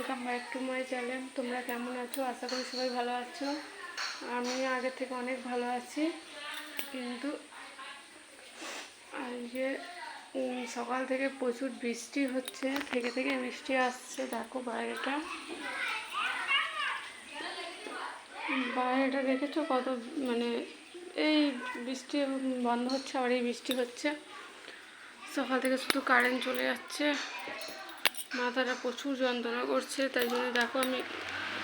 Welcome back to my channel. তোমরা কেমন আছো? আশা করি সবাই ভালো আছো। আমি আগের থেকে অনেক ভালো আছি, কিন্তু আজকে সকাল থেকে প্রচুর বৃষ্টি হচ্ছে, থেকে থেকে বৃষ্টি আসছে। দেখো বাইরেটা দেখেছো কত, মানে এই বৃষ্টি বন্ধ হচ্ছে আবার এই বৃষ্টি হচ্ছে। সকাল থেকে শুধু কারেন্ট চলে যাচ্ছে, মাথাটা প্রচুর যন্ত্রণা করছে। তাই জন্য দেখো আমি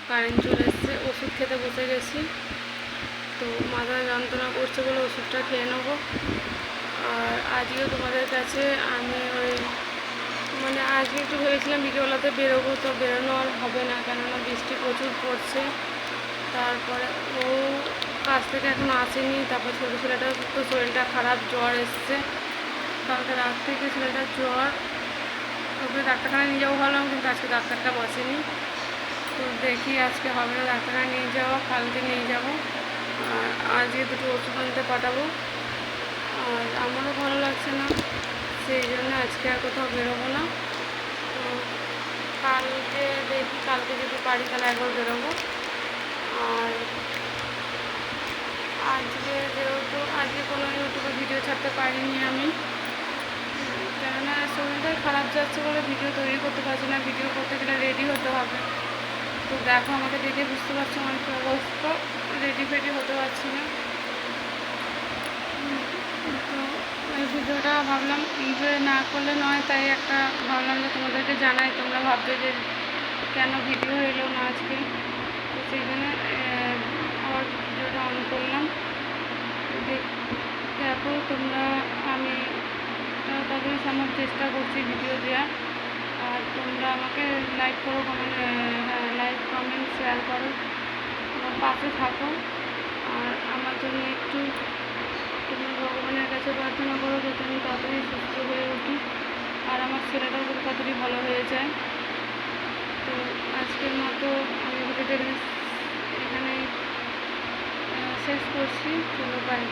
কারেন্ট চলে এসছে, ওষুধ খেতে বসে গেছি। তো মাথা যন্ত্রণা করছে বলে ওষুধটা খেয়ে নেবো। আর আজকে তোমাদের কাছে আমি আজকে একটু ভেবেছিলাম বিকেলবেলাতে বেরোবো, তো বেরোনো আর হবে না, কেননা বৃষ্টি প্রচুর পড়ছে। তারপরে ও কাজ থেকে এখন আসেনি। তারপর ছোটো ছেলেটার তো শরীরটা খারাপ, জ্বর এসছে কালকে রাত থেকে। ছেলেটার জ্বর, ওকে ডাক্তারখানায় নিয়ে যাবো ভাবলাম, কিন্তু আজকে ডাক্তারটা বসেনি। তো দেখি আজকে হবে না ডাক্তারখানায় নিয়ে যাওয়া, কালকে নিয়ে যাবো। আর আজকে দুটো ওষুধ আনতে পাঠাবো। আর আমারও ভালো লাগছে না, সেই জন্য আজকে আর কোথাও বেরোবো না। তো কালকে দেখি, কালকে যদি পারি তাহলে একবার বেরোবো। আর যেহেতু আজকে কোনো ইউটিউবে ভিডিও ছাড়তে পারিনি আমি, কেননা শরীরটাই খারাপ যাচ্ছে বলে ভিডিও তৈরি করতে পারছি না। ভিডিও করতে গেলে রেডি হতে হবে। তো দেখো আমাকে দেখে বুঝতে পারছো আমার কি অবস্থা, রেডি ফেডি হতে পারছি না। তো এই ভিডিওটা ভাবলাম এনজয় না করলে নয়, তাই একটা ভাবলাম যে তোমাদেরকে জানাই। তোমরা ভাববে যে কেন ভিডিও এলো না আজকে, তো সেই জন্য আবার ভিডিওটা অন করলাম। দেখো তোমরা, আমি তাড়াতাড়ি সম্ভব চেষ্টা করছি ভিডিও দেওয়ার। আর তোমরা আমাকে লাইক করো, লাইক কমেন্ট শেয়ার করো, আমার পাশে থাকো। আর আমার জন্য একটু তোমরা ভগবানের কাছে প্রার্থনা করো যাতে আমি তাড়াতাড়ি সুস্থ হয়ে উঠি, আর আমার ছেলেটাও যাতে তাড়াতাড়ি ভালো হয়ে যায়। তো আজকের মতো আমি ভিডিওটা এখানে শেষ করছি। চলো বাই।